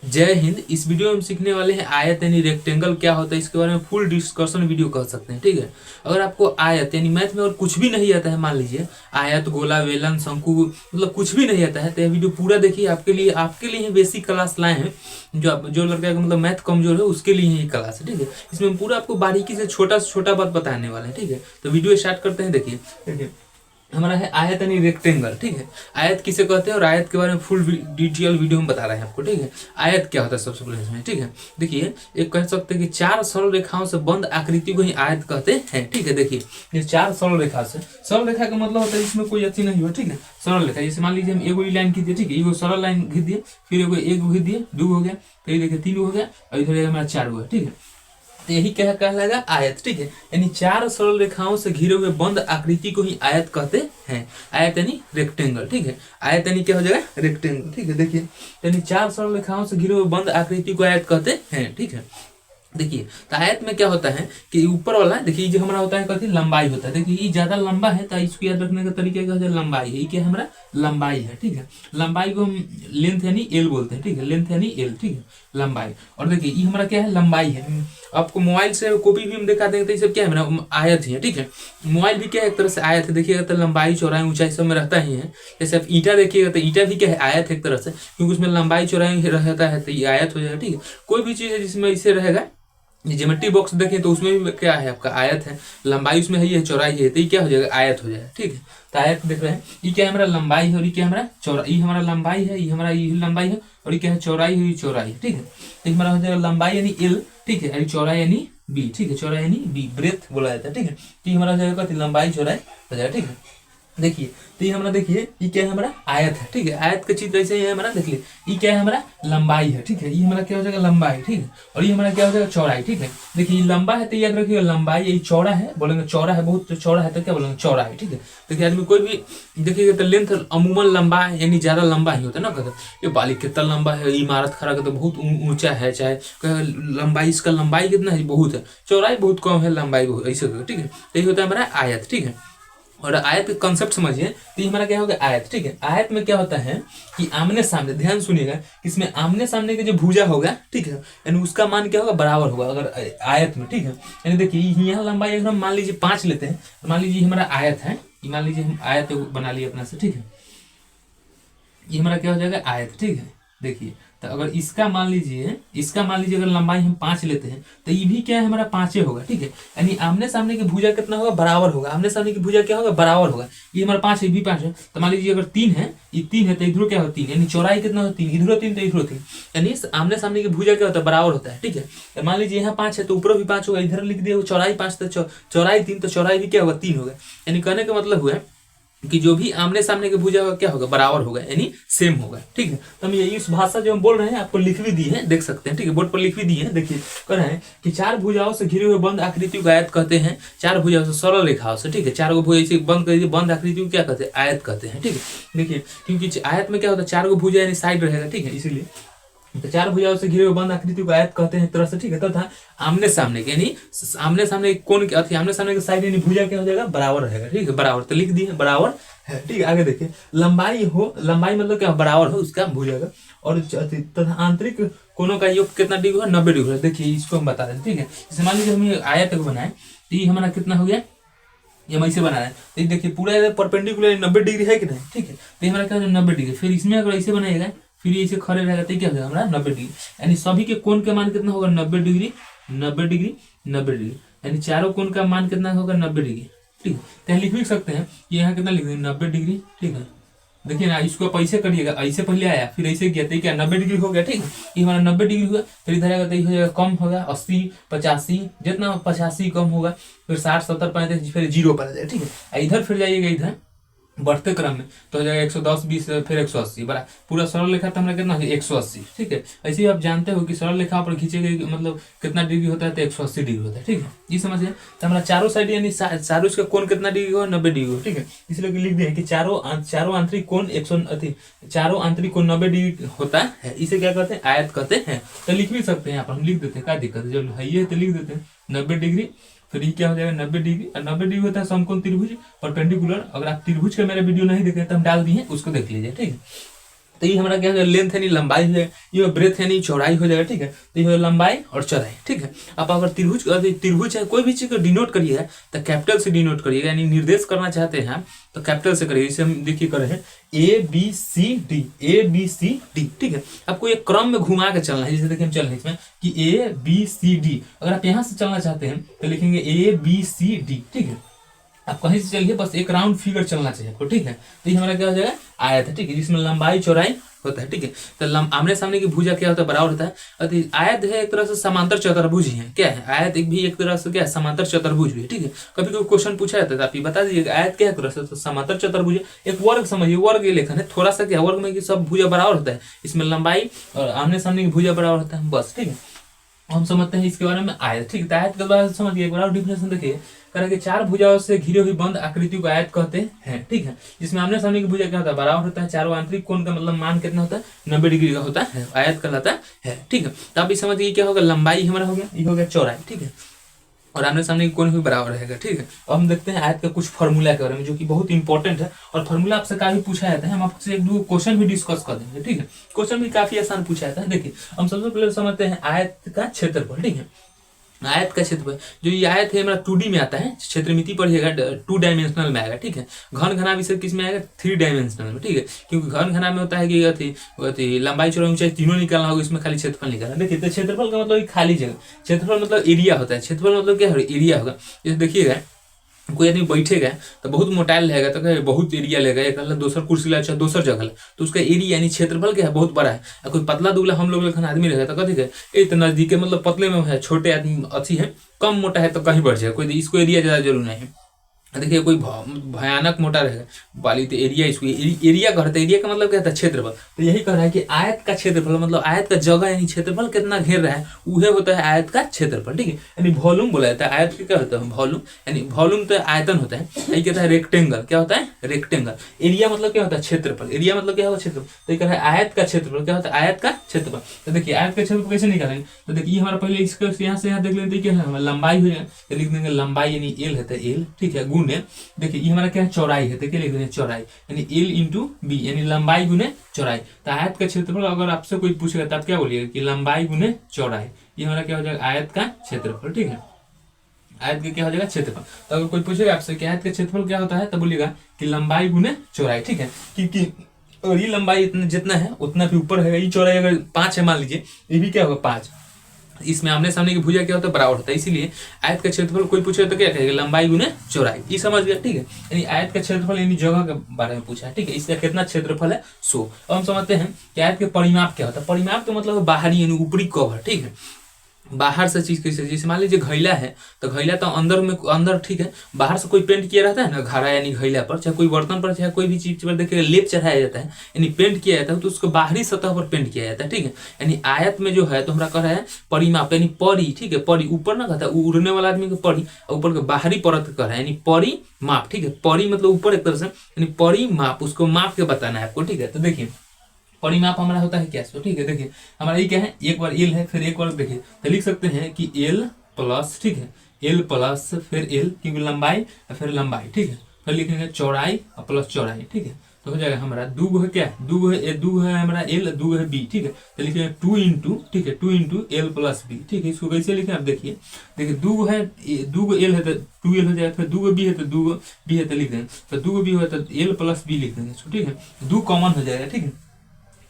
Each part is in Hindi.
जय हिंद। इस वीडियो में हम सीखने वाले हैं आयत यानी रेक्टेंगल क्या होता है, इसके बारे में फुल डिस्कशन वीडियो कर सकते हैं। ठीक है, अगर आपको आयत यानी मैथ में और कुछ भी नहीं आता है, मान लीजिए आयत, गोला, वेलन, शंकु, मतलब कुछ भी नहीं आता है, तो यह वीडियो पूरा देखिए। आपके लिए ही बेसिक क्लास लाए हैं। जो लड़का का मतलब मैथ कमजोर है उसके लिए ही क्लास है। ठीक है, इसमें हम पूरा आपको बारीकी से छोटा बात बताने वाले हैं। ठीक है, तो वीडियो स्टार्ट करते हैं। देखिए हमारा है आयत यानी रेक्टेंगल। ठीक है, आयत किसे कहते हैं और आयत के बारे में फुल डिटेल वीडियो हम बता रहे हैं आपको। ठीक है, आयत क्या होता है सबसे पहले इसमें। ठीक है, देखिए एक कह सकते हैं कि चार सरल रेखाओं से बंद आकृति को ही आयत कहते हैं। ठीक है, देखिए ये चार सरल रेखा से, सरल रेखा का मतलब होता है इसमें कोई अच्छी नहीं हो। ठीक है, सरल रेखा जैसे मान लीजिए हम एगो लाइन खींच दिए। ठीक है, एगो सरल लाइन खींच दिए, फिर एगो खींच दिए, दो हो गया, फिर देखिए तीन हो गया, और इधर हमारा चार हुआ। ठीक है, तो यही क्या कहलाएगा आयत। ठीक है, यानी चार सरल रेखाओं से घिरे हुए बंद आकृति को ही आयत कहते हैं। आयत यानी रेक्टेंगल। ठीक है, आयत यानी क्या हो जाएगा रेक्टेंगल। ठीक है, देखिए यानी चार सरल रेखाओं से घिरे हुए बंद आकृति को आयत कहते हैं। ठीक है, देखिए तो आयत में क्या होता है कि ऊपर वाला देखिए जो हमारा होता है कहते हैं लंबाई होता है। देखिए ये ज्यादा लंबा है तो इसको याद रखने का तरीका क्या है, लंबाई है। ये क्या हमारा लंबाई है। ठीक है, लंबाई को हम लेंथ यानी एल बोलते हैं। ठीक है, लेंथ यानी एल। ठीक है, लंबाई। और देखिए ये हमारा क्या है, लंबाई है। आपको मोबाइल से कॉपी भी हम दिखा देंगे तो ये सब क्या है हमारा आयत ही है। ठीक है, मोबाइल भी क्या है एक तरह से आयत है। देखिएगा तो लंबाई, चौड़ाई, ऊंचाई सब में रहता ही है। जैसे आप ईंटा देखिएगा तो ईंटा भी क्या है आयत है एक तरह से, क्योंकि उसमें लंबाई चौड़ाई रहता है तो ये आयत हो जाएगा। ठीक है, कोई भी चीज है जिसमें इसे रहेगा, ज्योमेट्री बॉक्स देखें तो उसमें भी क्या है आपका आयत है। लंबाई उसमें है, ये चौड़ाई है, तो ये क्या हो जाएगा आयत हो जाएगा। ठीक है, तो आयत देख रहे हैं ये क्या है हमारा लंबाई है और ये क्या हमारा चौड़ाई। ये हमारा लंबाई है, ये हमारा ये लंबाई है, और ये क्या है चौड़ाई है, ये चौड़ाई है। ठीक है, तो हमारा हो जाएगा लंबाई यानी एल। ठीक है, चौड़ाई यानी बी। ठीक है, चौड़ाई यानी बी, ब्रेथ बोला जाता है। ठीक है, तो ये हमारा हो जाएगा लंबाई चौड़ाई हो जाएगा। ठीक है, देखिए तो ये हमारा देखिए ये क्या है हमारा आयत है। ठीक है, आयत का चित्र ऐसे ही है हमारा, देख लीजिए ये क्या है हमारा लंबाई है। ठीक है, ये हमारा क्या हो जाएगा लंबाई। ठीक है, और ये हमारा क्या हो जाएगा चौड़ाई। ठीक है, देखिए ये लंबा है तो याद रखिएगा लंबाई, ये चौड़ा है बोलेंगे चौड़ा है, बहुत चौड़ा है तो क्या बोलेंगे चौड़ा है। ठीक है, देखिए आदमी कोई भी देखिएगा तो लेंथ अमूमन लंबा है यानी ज्यादा लंबा ही होता है ना। कहते ये बालिक कितना लंबा है, इमारत खड़ा कर तो बहुत ऊंचा है, चाहे लंबाई इसका लंबाई कितना है बहुत है, चौड़ाई बहुत कम है, लंबाई बहुत ऐसे। ठीक है, तो ये होता है हमारा आयत। ठीक है, और आयत का कंसेप्ट समझिए तो हमारा क्या होगा आयत। ठीक है, आयत में क्या होता है कि आमने सामने, ध्यान सुनिएगा, इसमें आमने सामने का जो भुजा होगा, ठीक है, यानी उसका मान क्या होगा बराबर होगा अगर आयत में। ठीक है, यानी देखिए यहाँ लंबाई अगर हम मान लीजिए 5 लेते हैं, तो मान लीजिए हमारा आयत है, मान लीजिए हम आयत बना लिए अपना से। ठीक है, ये हमारा क्या हो जाएगा आयत। ठीक है, देखिए तो अगर इसका मान लीजिए अगर लंबाई हम 5 लेते हैं तो ये भी क्या है हमारा 5 होगा। ठीक है, यानी आमने सामने की भुजा कितना होगा बराबर होगा, आमने सामने की भुजा क्या होगा बराबर होगा। ये हमारा 5 है, भी 5 है, तो मान लीजिए अगर 3 है, ये 3 है तो इधर क्या होगा 3, यानी चौड़ाई कितना होता है 3, इधर 3 तो इधर 3, यानी आमने सामने की भुजा क्या होता है बराबर होता है। ठीक है, तो मान लीजिए यहाँ 5 है तो ऊपर भी 5 होगा, इधर लिख दिया चौड़ाई 5 तो चौड़ाई 3 तो चौड़ाई भी क्या होगा 3 होगा। यानी कहने का मतलब हुआ कि जो भी आमने सामने के भुजा होगा क्या होगा बराबर होगा, यानी सेम होगा। ठीक है, तो हम ये इस भाषा जो हम बोल रहे हैं आपको लिख भी दी है, देख सकते हैं। ठीक है, बोर्ड पर लिख भी दी है। देखिए कह रहे हैं कि चार भुजाओं से घिरे हुए बंद आकृति को आयत कहते हैं। चार भुजाओं से सरल रेखाओं से, ठीक है, चार को भुजा से बंद कर बंद आकृति को क्या कहते हैं आयत कहते हैं। ठीक है, देखिए क्योंकि आयत में क्या होता है 4 भुजा यानी साइड रहेगा। ठीक है, इसीलिए तो चार भुजाओं से घिरे हुए बंद आकृति को आयत कहते हैं एक तरह से। ठीक है, तथा आमने सामने के यानी आमने सामने कौन अथी आमने सामने के साइड यानी भुजा क्या हो जाएगा बराबर रहेगा। ठीक है, बराबर तो लिख दिए बराबर है। ठीक है, आगे देखिए लंबाई मतलब क्या बराबर हो उसका भुजा का, और तथा आंतरिक कोनों का योग कितना डिग्री है 90 डिग्री है। देखिए इसको हम बता दें। ठीक है, जैसे मान लीजिए हम आयत को बनाए तो ये हमारा कितना हो गया, ये हम ऐसे बना रहे हैं तो देखिए पूरा परपेंडिकुलर 90 डिग्री है कि नहीं। ठीक है, तो हमारा क्या 90 डिग्री, फिर इसमें अगर ऐसे बनाएगा फिर ऐसे खड़े रहेगा तो क्या हो जाएगा हमारा 90 डिग्री, यानी सभी के कोण का मान कितना होगा 90 डिग्री 90 डिग्री 90 डिग्री, यानी चारों कोण का मान कितना होगा 90 डिग्री। ठीक है, तो लिख भी सकते हैं कि यहाँ कितना लिख देंगे 90 डिग्री। ठीक है, देखिए ना इसको आप ऐसे करिएगा, ऐसे पहले आया फिर ऐसे किया तो क्या 90 डिग्री हो गया। ठीक है, ये हमारा 90 डिग्री हुआ, फिर इधर आएगा तो ये हो जाएगा कम होगा 80 85, जितना 85 कम होगा फिर 60 70 35 फिर 0 पर आ जाएगा। ठीक है, इधर फिर जाइएगा इधर बढ़ते क्रम में तो हो जाएगा 110 20 फिर 180 बड़ा पूरा सरल रेखा तो हमारा कितना है 180। ठीक है, ऐसे ही आप जानते हो कि सरल रेखा पर खींचेगा मतलब कितना डिग्री होता है तो 180 डिग्री होता है। ठीक है, ये समझिए, तो हमारा चारों साइड यानी चारों इसका कोण कितना डिग्री होगा 90 डिग्री हो। ठीक है, इसलिए लिख दिए कि चारों आंतरिक कोण 100 चारों आंतरिक कोण 90 डिग्री होता है। इसे क्या कहते हैं आयत कहते हैं। तो लिख भी सकते हैं यहाँ पर, हम लिख देते हैं, क्या दिक्कत है, जब है तो लिख देते हैं 90 डिग्री, फिर ये क्या हो जाएगा 90 डिग्री, और 90 डिग्री होता है समकोण त्रिभुज परपेंडिकुलर। अगर आप त्रिभुज का मेरा वीडियो नहीं देखे तो हम डाल दिए उसको देख लीजिए। ठीक है, तो ये हमारा क्या हो जाएगा, लेंथ यानी लंबाई हो जाएगा, ये ब्रेथ यानी चौड़ाई हो जाएगा, ठीक है। तो ये लंबाई और चौड़ाई, ठीक है। अब अगर त्रिभुज है कोई भी चीज को डिनोट करिएगा तो कैपिटल से डिनोट करिएगा, यानी निर्देश करना चाहते हैं तो कैपिटल से करिए। इसे हम देखिए कर रहे हैं ABCD, ABCD, ठीक है। आपको एक क्रम में घुमा के चलना है, जैसे देखिए हम चल रहे हैं इसमें कि ABCD। अगर आप यहाँ से चलना चाहते हैं तो लिखेंगे ABCD, ठीक है। आप कहीं से चलिए, बस एक राउंड फिगर चलना चाहिए आपको, ठीक है। तो ये हमारा क्या हो जाएगा, आयत है, ठीक है, जिसमें लंबाई चौड़ाई होता है, ठीक है। तो आमने सामने की भुजा क्या होता है, बराबर होता है। और आयत है एक तरह से समांतर चतुर्भुज ही है, क्या है आयत एक तरह से क्या है, समांतर चतुर्भुज भी है, ठीक है। कभी कोई क्वेश्चन पूछा जाता है तो आप ये बता दीजिएगा आयत क्या है, तरह से तो समांतर चतुर्भुज है। एक वर्ग समझिए, वर्ग ये लेखन है, थोड़ा सा क्या वर्ग में कि सब भुजा बराबर होता है, इसमें लंबाई और आमने सामने की भुजा बराबर होता है, बस, ठीक है। हम समझते हैं इसके बारे में आयत, ठीक है। आयत के बारे में समझिए, एक बार डिफिनेशन देखिए, करेंगे 4 भुजाओं से घिरी हुई बंद आकृति को आयत कहते हैं, ठीक है। जिसमें आमने सामने की भुजा क्या होता है, बराबर होता है। चारों आंतरिक कोण का मतलब मान कितना होता है, 90 डिग्री का होता है, आयत कहलाता है, ठीक है। तो आप समझिए क्या होगा, लंबाई हमारा हो गया, ये हो गया चौड़ाई, ठीक है, और आमने सामने की कोण भी बराबर रहेगा, ठीक है। अब हम देखते हैं आयत का कुछ फॉर्मूला के बारे में, जो कि बहुत इंपॉर्टेंट है, और फॉर्मूला आपसे काफी पूछा जाता है। हम आपसे एक दो क्वेश्चन भी डिस्कस कर देंगे, ठीक है। क्वेश्चन भी काफी आसान पूछा जाता है। देखिए हम सबसे पहले समझते हैं आयत का क्षेत्रफल, ठीक है। आयत का क्षेत्रफल, जो ये आयत है हमारा 2D में आता है, क्षेत्रमिति पढ़िएगा 2 डायमेंशनल में आएगा, ठीक है। घन घना विषय किस में आएगा, 3 डायमेंशनल में, ठीक है। क्योंकि घन घना में होता है कि लंबाई चौड़ाई ऊंचाई तीनों निकालना होगा, इसमें खाली क्षेत्रफल निकालना। देखिए तो क्षेत्रफल का मतलब खाली जगह, क्षेत्रफल मतलब एरिया होता है, क्षेत्रफल मतलब क्या है, एरिया होगा। जैसे देखिएगा कोई आदमी बैठेगा तो बहुत मोटाइल रहेगा तो बहुत एरिया लेगा, एक दोसर कुर्सी ला दोसर जगह ला, तो उसका एरिया यानी क्षेत्रफल क्या है, बहुत बड़ा है। और कोई पतला दुबला हम लोग लेखन आदमी रहेगा तो कथी है, तो नजदीक मतलब पतले में है, छोटे आदमी अच्छी है, कम मोटा है तो कहीं बढ़ जाए, कोई इसको एरिया ज्यादा जरूर नहीं है। देखिए कोई भयानक मोटा रहेगा वाली तो एरिया, इसको एरिया कहते हैं। एरिया का मतलब क्या होता है, क्षेत्रफल। तो यही कह रहा है कि आयत का क्षेत्रफल मतलब आयत का जगह यानी क्षेत्रफल कितना घेर रहा है, वह होता है आयत का क्षेत्रफल, ठीक है। यानी वॉल्यूम बोला जाता है, आयत का क्या होता है, वॉल्यूम, यानी वॉल्यूम तो आयतन होता है। यही कहता है रेक्टेंगल, क्या होता है, रेक्टेंगल। एरिया मतलब क्या होता है, क्षेत्रफल, एरिया मतलब क्या होगा, क्षेत्रफल। तो ये कह रहा है आयत का क्षेत्रफल क्या होता है, आयत का क्षेत्रफल। तो देखिए आयत का क्षेत्रफल कैसे निकालेंगे, तो देखिए हमारा पहले इसको यहाँ से यहाँ देख लेते क्या है, लंबाई हो जाए तो लिख देंगे लंबाई यानी एल है तो एल, ठीक है, गुने देखिए ये हमारा क्या है, चौड़ाई है, देखिए लिख देंगे चौड़ाई यानी एल इंटू बी, यानी लंबाई गुने चौड़ाई। तो आयत का क्षेत्रफल अगर आपसे कोई पूछेगा तो आप क्या बोलिएगा कि लंबाई गुने चौड़ाई, ये हमारा क्या हो जाएगा, आयत का क्षेत्रफल, ठीक है। आयत का क्या हो जाएगा, क्षेत्रफल। तो अगर कोई पूछेगा आपसे कि आयत का क्षेत्रफल क्या होता है तो बोलिएगा कि लंबाई गुने चौड़ाई, ठीक है। क्योंकि और ये लंबाई इतना जितना है उतना भी ऊपर है, ये चौड़ाई अगर 5 है मान लीजिए, ये भी क्या होगा 5, इसमें आमने सामने की भुजा क्या होता है, बराबर होता है। इसीलिए आयत का क्षेत्रफल कोई पूछे तो क्या कहेगा, लंबाई गुने चौड़ाई, ये समझ गया, ठीक है। यानी आयत का क्षेत्रफल यानी जगह के बारे में पूछा है, ठीक है, इसका कितना क्षेत्रफल है 100। अब हम समझते हैं कि आयत के परिमाप क्या होता है। परिमाप का मतलब बाहरी यानी ऊपरी कवर, ठीक है। बाहर से चीज कैसे, जैसे मान लीजिए घैला है तो घैला तो अंदर में अंदर, ठीक है, बाहर से कोई पेंट किया रहता है ना घड़ा यानी घैला पर, चाहे कोई बर्तन पर चाहे कोई भी चीज पर देखिए लेप चढ़ाया जाता है यानी पेंट किया जाता है, तो उसको बाहरी सतह पर पेंट किया जाता है, ठीक है। यानी आयत में जो है तो हमारा कह रहा है परिमाप यानी परी, ठीक है, परी ऊपर ना कहता है उड़ने वाला आदमी को परी, ऊपर के बाहरी परत कर रहा है यानी परिमाप, ठीक है। परी मतलब ऊपर एक तरह से, यानी परिमाप, उसको माप के बताना है आपको, ठीक है। तो देखिए परिमाप हमारा होता है क्या, ठीक है। देखिए हमारा ये क्या है, एक बार एल है फिर एक बार देखिए तो लिख सकते हैं कि एल प्लस, ठीक है, एल प्लस फिर एल, क्योंकि लंबाई फिर लंबाई, ठीक है, फिर लिखेंगे चौड़ाई और प्लस चौड़ाई, ठीक है। तो हो जाएगा हमारा दूगो है क्या, दूगो है हमारा एल, दूगो है बी, ठीक है। तो लिखेंगे 2 इंटू, ठीक है, 2 इंटू एल प्लस बी, ठीक है। इसको कैसे लिखें आप देखिए, दूगो है, दूगो एल है तो 2 एल हो जाएगा, फिर दूगो बी है तो दूगो बी है तो लिख देंगे, फिर दूगो बी हो तो एल प्लस बी लिख देंगे, ठीक है। 2 कॉमन हो जाएगा, ठीक है,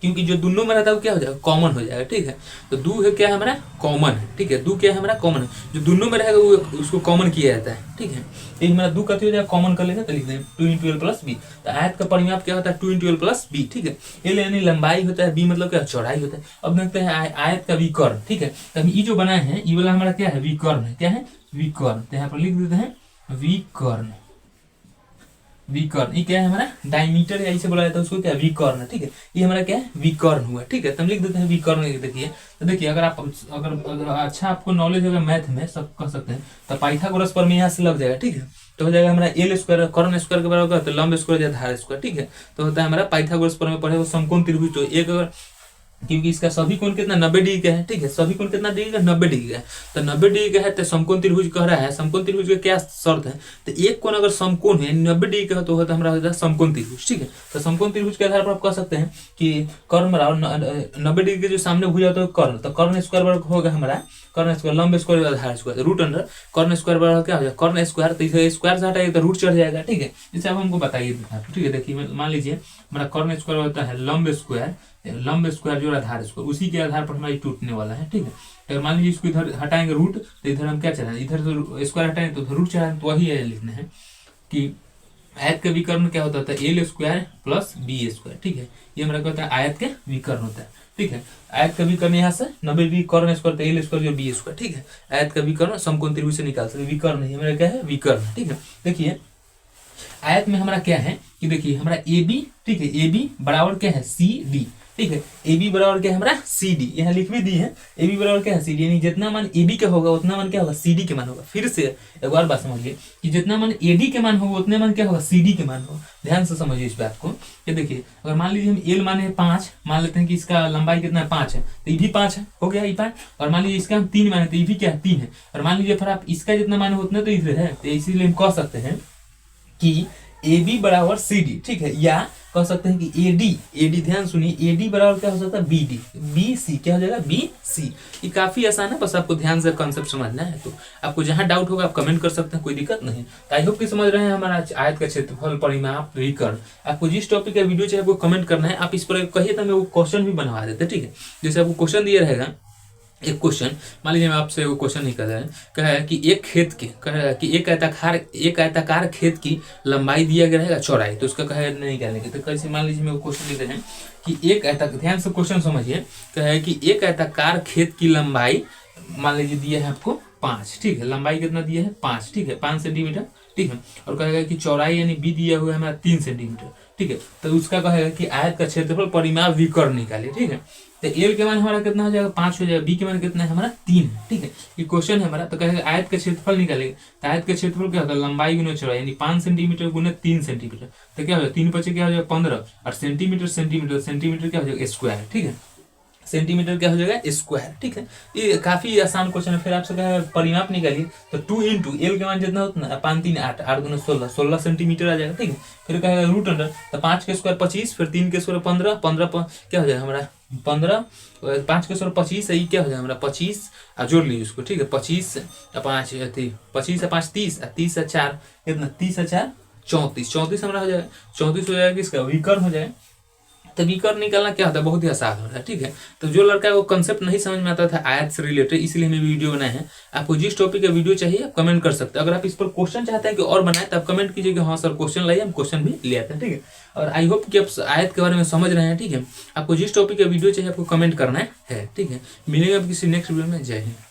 क्योंकि जो दोनों में रहता है वो क्या हो जाएगा, कॉमन हो जाएगा, ठीक है। तो 2 है क्या है हमारा, कॉमन है, ठीक है। 2 क्या है हमारा, कॉमन है, जो दोनों में रहेगा वो उसको कॉमन किया जाता है, ठीक है। ये हमारा 2 कथी हो जाएगा, कॉमन कर लेंगे तो लिख देंगे 2 इंटू एल प्लस बी। तो आयत का परिमाप क्या होता है, 2 इंटू एल प्लस बी, ठीक है। एल यानी लंबाई होता है, बी मतलब क्या, चौड़ाई होता है। अब देखते हैं आयत का विकर्ण, ठीक है। तो ये जो बनाए हैं ये वाला हमारा क्या है, विकर्ण है, क्या है, विकर्ण। तो यहाँ पर लिख देते हैं विकर्ण, विकर्ण, ये क्या है हमारा डायमीटर या इसे बोला जाता है उसको क्या, विकर्ण, ठीक है। ये हमारा क्या है, विकर्ण हुआ, ठीक है। तो हम लिख देते हैं विकर्ण। देखिए तो देखिए अगर आप अगर अच्छा आपको नॉलेज होगा मैथ में सब कह सकते हैं तो पाइथागोरस पर में यहाँ से लग जाएगा, ठीक है। तो हो जाएगा हमारा एल स्क्वायर कर्ण स्क्वायर के बराबर तो लंब स्क्वायर या धार स्क्वायर, ठीक है। तो होता है हमारा पाइथागोरस पर में पढ़े वो समकोण त्रिभुज, तो एक अगर क्योंकि इसका सभी कोण कितना 90 डिग्री का है, ठीक है, सभी कोण कितना डिग्री का 90 डिग्री का है। तो 90 डिग्री का है तो समकोण त्रिभुज कह रहा है, समकोण त्रिभुज का क्या शर्त है, तो एक कोण अगर समकोण है 90 डिग्री का तो होता है हमारा होता है समकोण त्रिभुज, ठीक है। तो समकोण त्रिभुज के आधार पर आप कह सकते हैं कि कर्ण बराबर 90 डिग्री के जो सामने भुजा होता है कर्ण, तो कर्ण स्क्वायर बराबर होगा हमारा कर्ण स्क्वायर लंब स्क्वायर आधार स्क्वायर रूट अंडर कर्ण स्क्वायर बराबर क्या हो जाएगा कर्ण स्क्वायर, तो इसे स्क्वायर से हटाइए तो रूट चढ़ जाएगा, ठीक है। जैसे अब हमको बताइए, ठीक है, देखिए मान लीजिए हमारा कर्ण स्क्वायर होता है लंब स्क्वायर जो आधार स्क्वायर, उसी के आधार पर हमारी टूटने वाला है, ठीक है। तो मान लीजिए इसको इधर हटाएंगे रूट, तो इधर हम क्या चढ़ाएंगे, इधर तो स्क्वायर हटाएंगे तो रूट चढ़ाएंगे, तो वही है लिखना है कि आयत का विकर्ण क्या होता है L square plus B square, ठीक है। ये हमारा क्या होता है आयत के विकर्ण होता है, ठीक है। आयत का विकर्ण यहाँ से 90 डिग्री कर्ण स्क्वायर तो एल स्क्वायर जो बी स्क्वायर, ठीक है। आयत का विकर्ण समकोण त्रिभुज से निकाल सकते, विकर्ण नहीं हमारा क्या है विकर्ण, ठीक है। देखिए आयत में हमारा क्या है कि देखिए हमारा ए बी, ठीक है, ए बी बराबर क्या है सी डी, ठीक है। ए बी बराबर क्या है हमारा सी डी, यहाँ लिख भी दी है ए बी बराबर क्या है सी डी, यानी जितना मान ए बी का होगा उतना मान क्या होगा सी डी के मान होगा। फिर से एक बार बात समझिए कि जितना मान ए डी के मान होगा उतने मान क्या होगा सी डी के मान होगा। ध्यान से समझिए इस बात को कि देखिए अगर मान लीजिए हम एल माने 5, मान लेते हैं कि इसका लंबाई कितना है 5 है, तो ये भी 5 है, हो गया ये 5। और मान लीजिए इसका हम 3 माने तो ये भी क्या है 3 है। और मान लीजिए फिर आप इसका जितना माने उतना तो इधर है, तो इसीलिए हम कह सकते हैं कि ए बी बराबर सी डी, ठीक है। या कह सकते हैं कि ए डी ध्यान सुनिए ए डी बराबर क्या हो सकता है बी डी, बी सी क्या हो जाएगा बी सी। ये काफी आसान है, बस आपको ध्यान से कॉन्सेप्ट समझना है। तो आपको जहां डाउट होगा आप कमेंट कर सकते हैं, कोई दिक्कत नहीं। तो आई होप कि समझ रहे हैं हमारा आयत का क्षेत्रफल परिमाप विकर्ण। आपको जिस टॉपिक का वीडियो चाहिए आपको कमेंट करना है, आप इस पर कहिए तो मैं वो क्वेश्चन भी बनवा देते, ठीक है। जैसे आपको क्वेश्चन दिया रहेगा एक क्वेश्चन, मान लीजिए मैं आपसे वो क्वेश्चन नहीं कर रहा है, कह रहा है कि एक खेत के कह रहा है कि एक आयताकार खेत की लंबाई दिया गया रहेगा चौड़ाई, तो उसका कहे नहीं कहने तो कैसे मान लीजिए मैं वो क्वेश्चन लिख रहे हैं कि एक आयताकार, ध्यान से क्वेश्चन समझिए, कह है कि एक आयताकार खेत की लंबाई मान लीजिए दिया है आपको 5, ठीक है, लंबाई कितना दिया है 5, ठीक है, 5 सेंटीमीटर, ठीक है। और कहेगा कि चौड़ाई यानी बी दिया हुआ है हमारा 3 सेंटीमीटर, ठीक है। तो उसका कहेगा कि आयत का क्षेत्रफल परिमाप विकर्ण निकालिए, ठीक है। तो एल के मान हमारा कितना हो जाएगा 5 हो जाएगा, बी के मान कितना है हमारा 3 है, ठीक है। ये क्वेश्चन है हमारा, तो कहेगा आयत का क्षेत्रफल निकालेगा, तो आयत का क्षेत्रफल क्या होगा लंबाई गुना चौड़ाई यानी 5 सेंटीमीटर गुना 3 सेंटीमीटर, तो क्या हो जाएगा 3 बचे क्या हो जाएगा 15, और सेंटीमीटर क्या हो जाएगा स्क्वायर, ठीक है। सेंटीमीटर क्या हो जाएगा स्क्वायर, ठीक है। ये काफी आसान क्वेश्चन है। फिर आपसे कहा परिमाप निकालिए, तो 2 इंटू एल के मान जितना उतना 5 3 8 8 गुना 16 सेंटीमीटर आ जाएगा, ठीक है। फिर कहेगा रूट अंडर, तो 5 के स्क्वायर 25, फिर 3 के स्क्वायर 15 क्या हो जाएगा हमारा 15, 5 के स्क्वायर 25, यही क्या हो जाएगा हमारा 25, जोड़ लीजिए उसको, ठीक है। 25 5 25 5 30 30 4 कितना 30 4 34 हमारा हो जाएगा, 34 हो जाएगा किसका विकर्ण हो जाएगा। तो विकर्ण निकालना क्या होता है बहुत ही आसान होता है, ठीक है। तो जो लड़का को कंसेप्ट नहीं समझ में आता था आयत से रिलेटेड, इसलिए हमें वीडियो बनाए हैं। आपको जिस टॉपिक का वीडियो चाहिए आप कमेंट कर सकते हैं। अगर आप इस पर क्वेश्चन चाहते हैं कि और बनाए तो आप कमेंट कीजिए कि हाँ सर क्वेश्चन लाइए, हम क्वेश्चन भी ले आते हैं, ठीक है। और आई होप कि आप आयत के बारे में समझ रहे हैं, ठीक है। आपको जिस टॉपिक का वीडियो चाहिए आपको कमेंट करना है, ठीक है। मिलेंगे आप किसी नेक्स्ट वीडियो में। जय हिंद।